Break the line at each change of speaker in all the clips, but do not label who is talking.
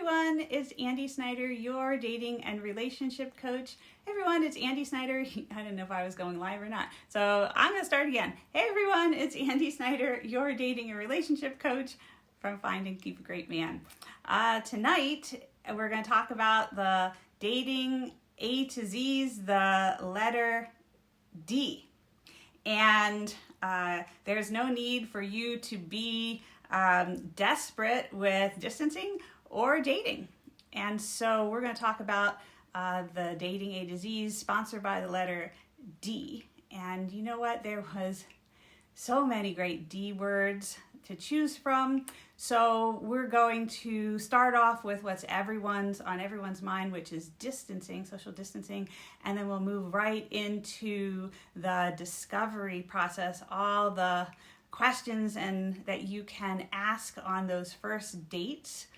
everyone, it's Andie Snyder, your dating and relationship coach. Hey everyone, it's Andie Snyder. I didn't know if I was going live or not, so I'm going to start again. Hey everyone, it's Andie Snyder, your dating and relationship coach from Find and Keep a Great Man. Tonight, we're going to talk about the dating A to Z's, the letter D. And there's no need for you to be desperate with distancing or dating. And so we're going to talk about the dating A to Z's sponsored by the letter D. And you know what? There was so many great D words to choose from. So we're going to start off with what's on everyone's mind, which is distancing, social distancing, and then we'll move right into the discovery process, all the questions that you can ask on those first dates,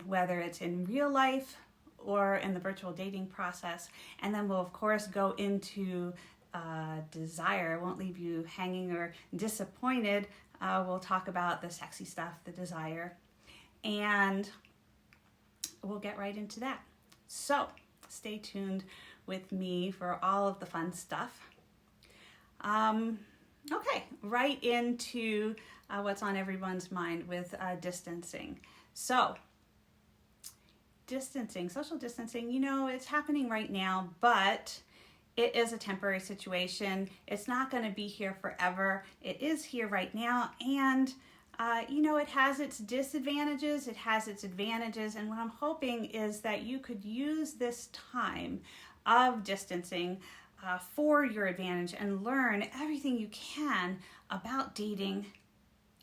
whether it's in real life or in the virtual dating process. And then we'll of course go into desire. I won't leave you hanging or disappointed. We'll talk about the sexy stuff, the desire, and we'll get right into that. So stay tuned with me for all of the fun stuff. Okay, right into what's on everyone's mind with distancing. So, distancing, social distancing, you know, it's happening right now, but it is a temporary situation. It's not going to be here forever. It is here right now, and you know, it has its disadvantages, it has its advantages, and what I'm hoping is that you could use this time of distancing for your advantage and learn everything you can about dating,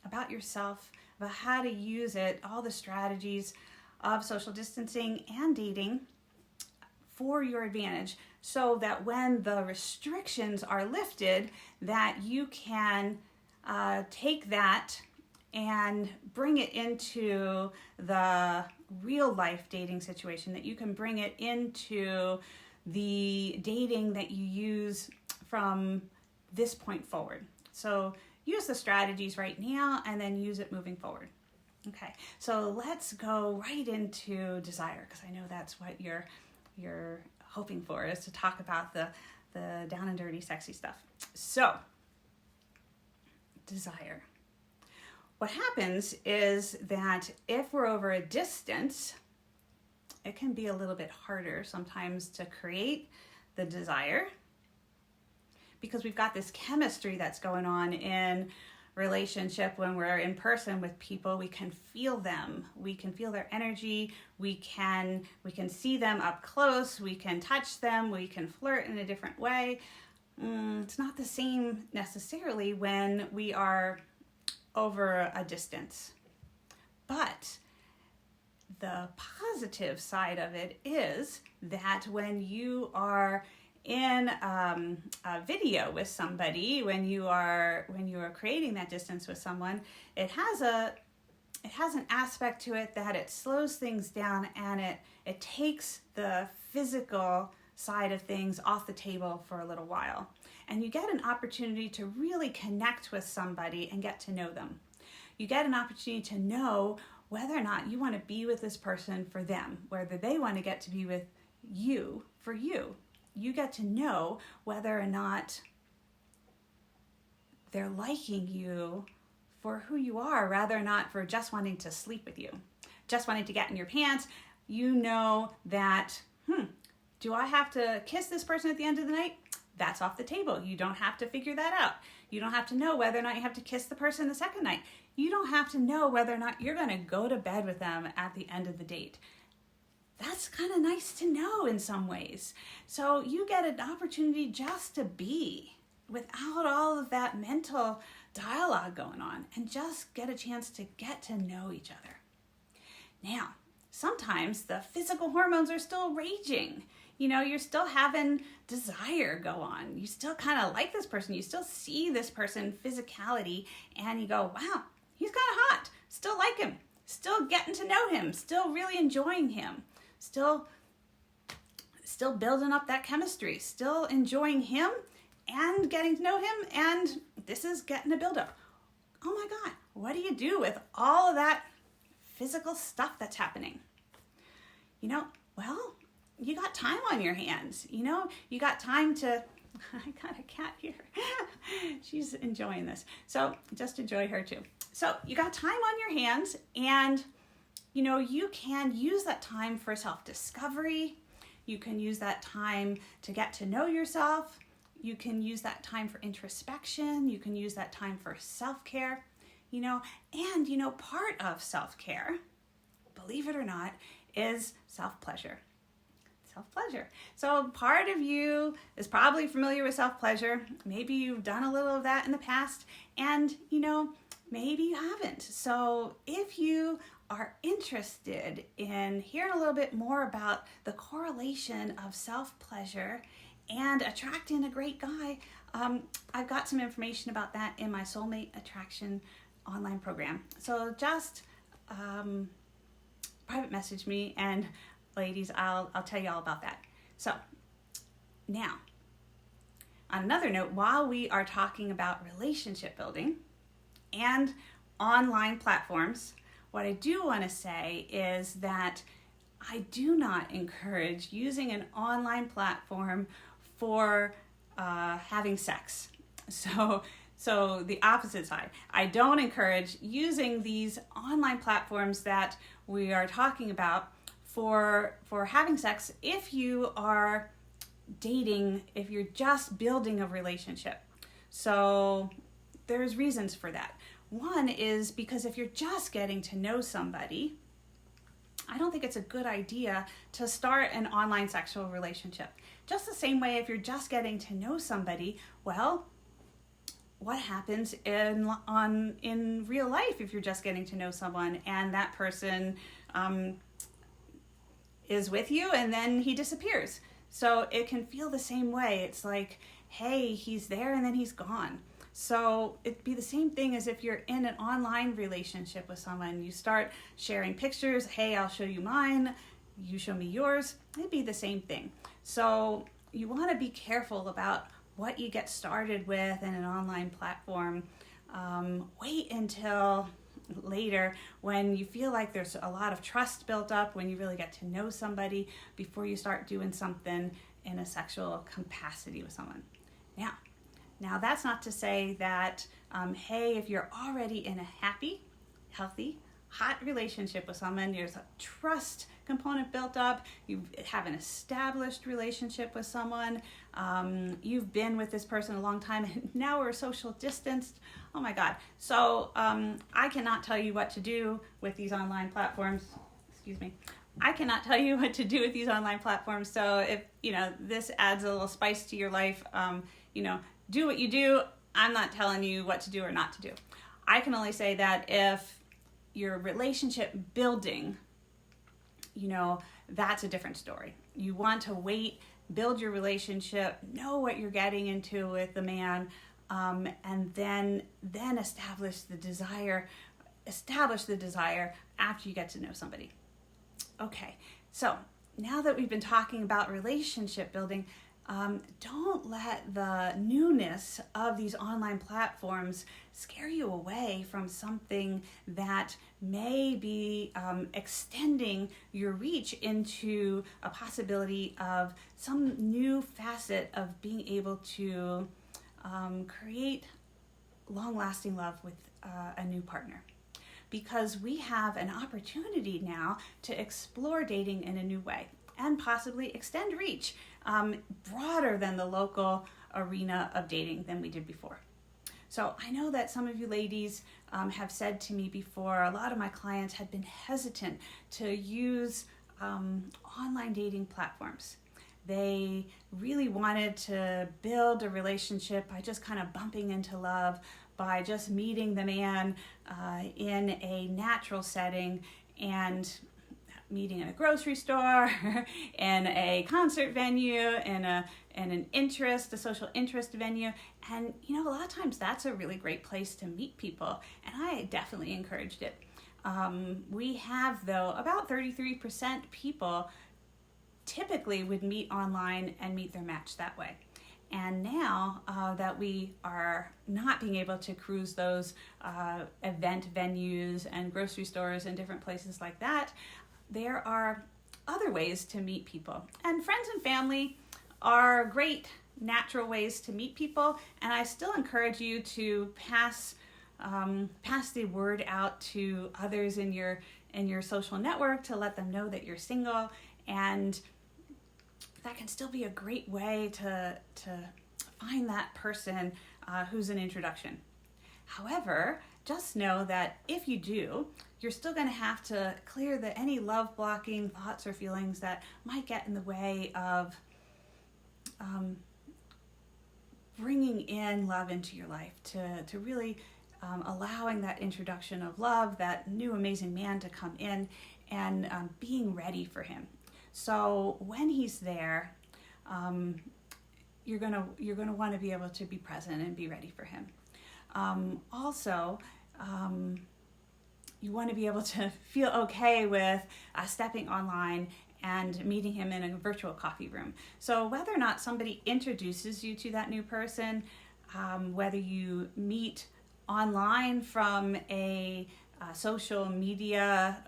about yourself, about how to use it, all the strategies of social distancing and dating for your advantage, so that when the restrictions are lifted, that you can take that and bring it into the real life dating situation, that you can bring it into the dating that you use from this point forward. So use the strategies right now and then use it moving forward. Okay, so let's go right into desire, because I know that's what you're hoping for, is to talk about the down and dirty sexy stuff. So desire. What happens is that if we're over a distance, it can be a little bit harder sometimes to create the desire, because we've got this chemistry that's going on in relationship. When we're in person with people, we can feel them, we can feel their energy, we can see them up close, we can touch them, we can flirt in a different way. It's not the same necessarily when we are over a distance. But the positive side of it is that when you are in a video with somebody, when you are creating that distance with someone, it has an aspect to it that it slows things down, and it takes the physical side of things off the table for a little while, and you get an opportunity to really connect with somebody and get to know them. You get an opportunity to know whether or not you want to be with this person for them, whether they want to get to be with you for you. You get to know whether or not they're liking you for who you are, rather not for just wanting to sleep with you, just wanting to get in your pants. You know that, do I have to kiss this person at the end of the night? That's off the table. You don't have to figure that out. You don't have to know whether or not you have to kiss the person the second night. You don't have to know whether or not you're going to go to bed with them at the end of the date. That's kind of nice to know in some ways. So you get an opportunity just to be without all of that mental dialogue going on, and just get a chance to get to know each other. Now, sometimes the physical hormones are still raging. You know, you're still having desire go on. You still kind of like this person. You still see this person physicality, and you go, wow, he's kind of hot. Still like him. Still getting to know him. Still really enjoying him. Still building up that chemistry. Still enjoying him and getting to know him. And this is getting a buildup. Oh my God, what do you do with all of that physical stuff that's happening. Well, you got time on your hands. You got time to, I got a cat here. She's enjoying this. So just enjoy her too. So you got time on your hands, and you can use that time for self-discovery. You can use that time to get to know yourself. You can use that time for introspection. You can use that time for self-care, and part of self-care, believe it or not, is self-pleasure. Self-pleasure. So part of you is probably familiar with self-pleasure. Maybe you've done a little of that in the past, and maybe you haven't. So if you are interested in hearing a little bit more about the correlation of self-pleasure and attracting a great guy, I've got some information about that in my Soulmate Attraction online program. So just private message me, and ladies, I'll tell you all about that. So now, on another note, while we are talking about relationship building and online platforms, what I do want to say is that I do not encourage using an online platform for having sex. So the opposite side. I don't encourage using these online platforms that we are talking about for having sex if you are dating, if you're just building a relationship. So there's reasons for that. One is because if you're just getting to know somebody, I don't think it's a good idea to start an online sexual relationship. Just the same way, if you're just getting to know somebody, well, what happens in real life if you're just getting to know someone and that person is with you and then he disappears? So it can feel the same way. It's like, hey, he's there and then he's gone. So it'd be the same thing as if you're in an online relationship with someone. You start sharing pictures. Hey, I'll show you mine. You show me yours. It'd be the same thing. So you want to be careful about what you get started with in an online platform. Wait until later when you feel like there's a lot of trust built up, when you really get to know somebody, before you start doing something in a sexual capacity with someone. Now that's not to say that, hey, if you're already in a happy, healthy, hot relationship with someone, there's a trust component built up, you have an established relationship with someone, you've been with this person a long time, and now we're social distanced. Oh my God. So I cannot tell you what to do with these online platforms. I cannot tell you what to do with these online platforms. So if, this adds a little spice to your life, do what you do. I'm not telling you what to do or not to do. I can only say that if your relationship building, that's a different story. You want to wait, build your relationship, know what you're getting into with the man, and then establish the desire after you get to know somebody. Okay, so now that we've been talking about relationship building, don't let the newness of these online platforms scare you away from something that may be extending your reach into a possibility of some new facet of being able to create long-lasting love with a new partner. Because we have an opportunity now to explore dating in a new way and possibly extend reach broader than the local arena of dating than we did before. So I know that some of you ladies have said to me before, a lot of my clients had been hesitant to use online dating platforms. They really wanted to build a relationship by just kind of bumping into love, by just meeting the man in a natural setting and meeting in a grocery store, in a concert venue, in a social interest venue. And, a lot of times that's a really great place to meet people. And I definitely encouraged it. We have, though, about 33% people typically would meet online and meet their match that way. And now that we are not being able to cruise those event venues and grocery stores and different places like that, there are other ways to meet people. And friends and family are great natural ways to meet people, and I still encourage you to pass the word out to others in your social network to let them know that you're single, and that can still be a great way to find that person who's an introduction. However, just know that if you do, you're still going to have to clear any love blocking thoughts or feelings that might get in the way of bringing in love into your life, to really allowing that introduction of love, that new amazing man to come in, and being ready for him. So when he's there, you're gonna want to be able to be present and be ready for him. Also, you want to be able to feel okay with stepping online and meeting him in a virtual coffee room. So whether or not somebody introduces you to that new person, whether you meet online from a social media,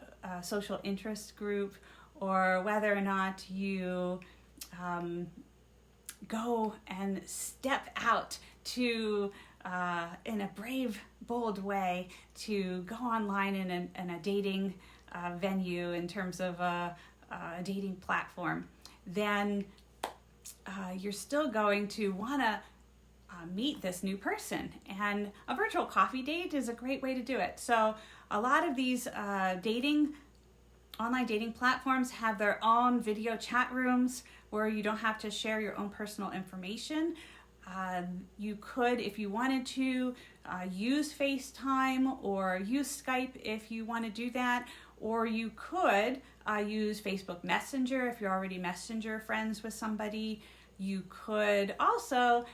social interest group, or whether or not you go and step out to in a brave, bold way to go online in a dating venue in terms of a dating platform, then you're still going to want to meet this new person. And a virtual coffee date is a great way to do it. So a lot of these online dating platforms have their own video chat rooms where you don't have to share your own personal information. You could, if you wanted to, use FaceTime or use Skype if you want to do that, or you could use Facebook Messenger if you're already Messenger friends with somebody. You could also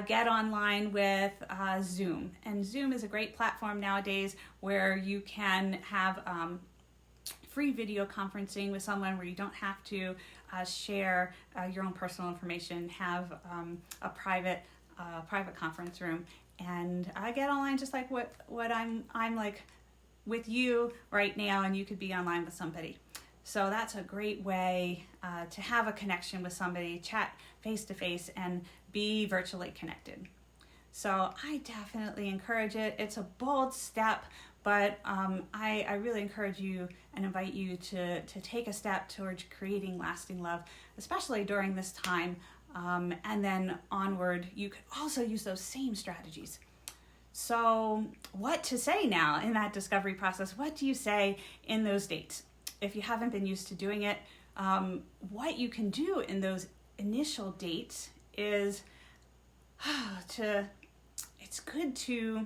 get online with Zoom. And Zoom is a great platform nowadays where you can have free video conferencing with someone where you don't have to share your own personal information, have a private conference room, and get online just like what I'm like with you right now, and you could be online with somebody. So that's a great way to have a connection with somebody, chat face-to-face, and be virtually connected. So I definitely encourage it. It's a bold step, but I really encourage you and invite you to take a step towards creating lasting love, especially during this time. And then onward, you could also use those same strategies. So what to say now in that discovery process? What do you say in those dates? If you haven't been used to doing it, what you can do in those initial dates is it's good to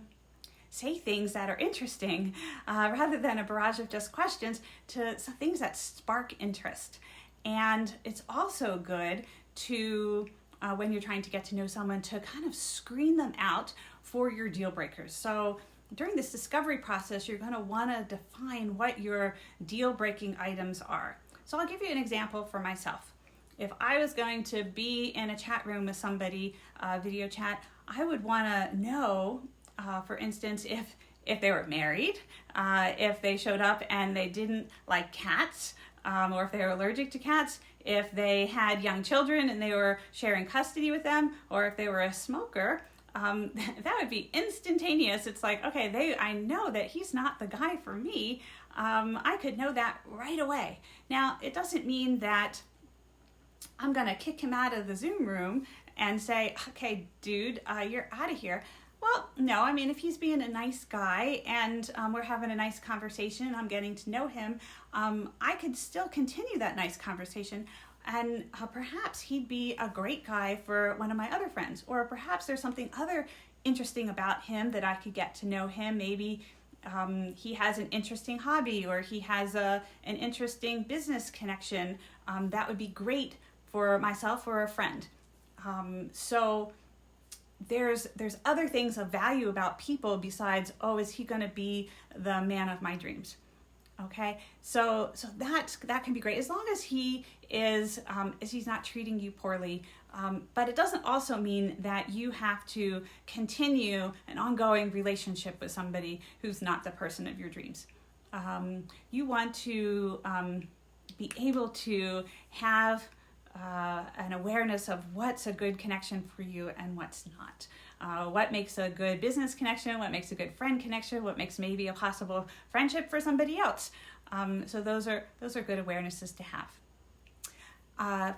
say things that are interesting rather than a barrage of just questions, to some things that spark interest. And it's also good to, when you're trying to get to know someone, to kind of screen them out for your deal breakers. So during this discovery process, you're going to want to define what your deal-breaking items are. So I'll give you an example for myself. If I was going to be in a chat room with somebody, video chat, I would want to know, for instance, if they were married, if they showed up and they didn't like cats, or if they were allergic to cats, if they had young children and they were sharing custody with them, or if they were a smoker. That would be instantaneous. It's like, okay, I know that he's not the guy for me. I could know that right away. Now, it doesn't mean that I'm going to kick him out of the Zoom room and say, okay, dude, you're out of here. Well, no, I mean, if he's being a nice guy and we're having a nice conversation and I'm getting to know him, I could still continue that nice conversation. And perhaps he'd be a great guy for one of my other friends, or perhaps there's something other interesting about him that I could get to know him. Maybe he has an interesting hobby, or he has an interesting business connection that would be great for myself or a friend. So there's other things of value about people besides, is he going to be the man of my dreams? Okay, so that can be great as long as he is he's not treating you poorly, But it doesn't also mean that you have to continue an ongoing relationship with somebody who's not the person of your dreams. You want to be able to have an awareness of what's a good connection for you and what's not. What makes a good business connection, what makes a good friend connection, what makes maybe a possible friendship for somebody else. So those are good awarenesses to have.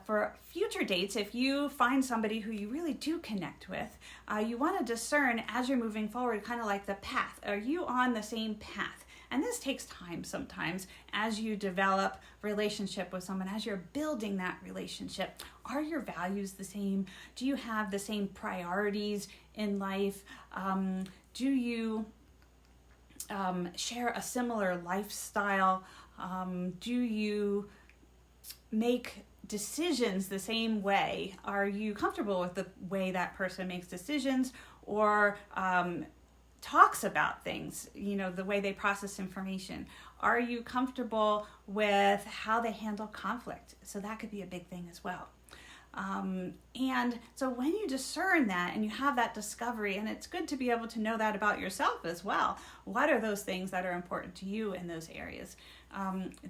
For future dates, if you find somebody who you really do connect with, you want to discern as you're moving forward, kind of like the path. Are you on the same path? And this takes time sometimes as you develop relationship with someone, as you're building that relationship. Are your values the same? Do you have the same priorities in life? Do you share a similar lifestyle? Do you make decisions the same way? Are you comfortable with the way that person makes decisions or talks about things, the way they process information? Are you comfortable with how they handle conflict? So that could be a big thing as well. And so when you discern that and you have that discovery, and it's good to be able to know that about yourself as well. What are those things that are important to you in those areas?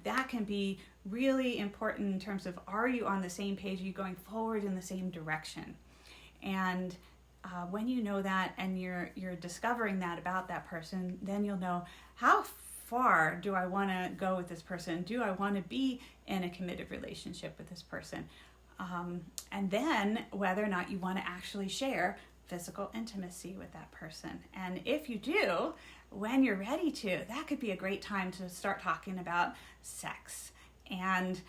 That can be really important in terms of, are you on the same page? Are you going forward in the same direction? And when you know that and you're discovering that about that person, then you'll know, how far do I want to go with this person? Do I want to be in a committed relationship with this person? And then whether or not you want to actually share physical intimacy with that person. And if you do, when you're ready to, that could be a great time to start talking about sex. And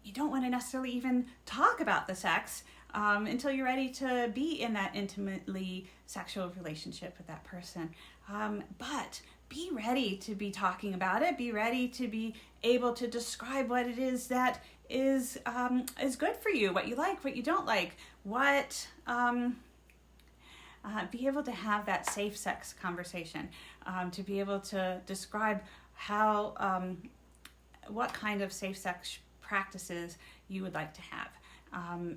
you don't want to necessarily even talk about the sex until you're ready to be in that intimately sexual relationship with that person. But be ready to be talking about it. Be ready to be able to describe what it is that is good for you, what you like, what you don't like, be able to have that safe sex conversation, to be able to describe how, what kind of safe sex practices you would like to have.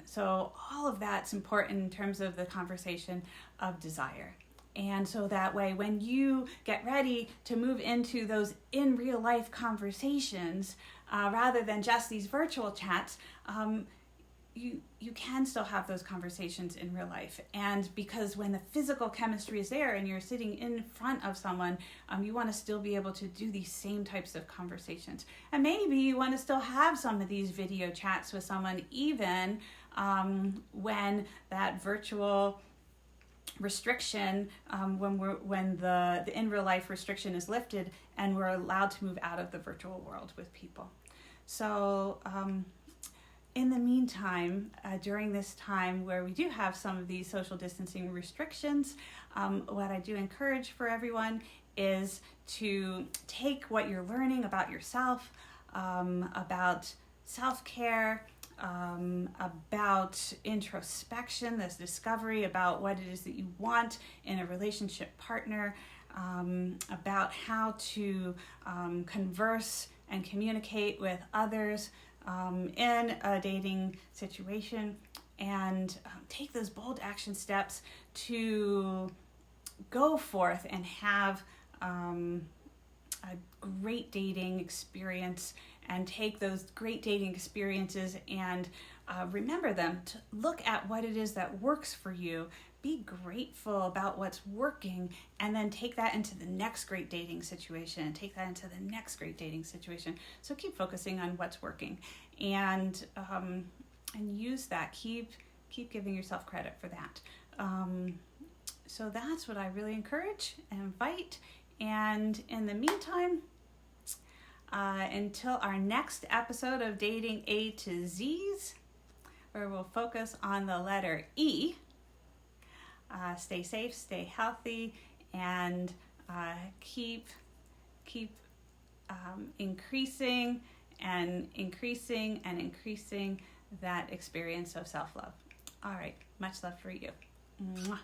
So all of that's important in terms of the conversation of desire. And so that way, when you get ready to move into those in real life conversations, rather than just these virtual chats, you can still have those conversations in real life. And because when the physical chemistry is there and you're sitting in front of someone, you want to still be able to do these same types of conversations. And maybe you want to still have some of these video chats with someone, even when that virtual restriction, when the in real life restriction is lifted and we're allowed to move out of the virtual world with people. So in the meantime, during this time where we do have some of these social distancing restrictions, what I do encourage for everyone is to take what you're learning about yourself, about self-care, about introspection, this discovery about what it is that you want in a relationship partner, about how to converse and communicate with others in a dating situation, and take those bold action steps to go forth and have a great dating experience, and take those great dating experiences and remember them, to look at what it is that works for you, be grateful about what's working, and then take that into the next great dating situation, take that into the next great dating situation. So keep focusing on what's working, and use that. Keep giving yourself credit for that. So that's what I really encourage and invite. And in the meantime, until our next episode of Dating A to Z's, where we'll focus on the letter E, stay safe, stay healthy, and keep increasing that experience of self-love. All right, much love for you. Mwah.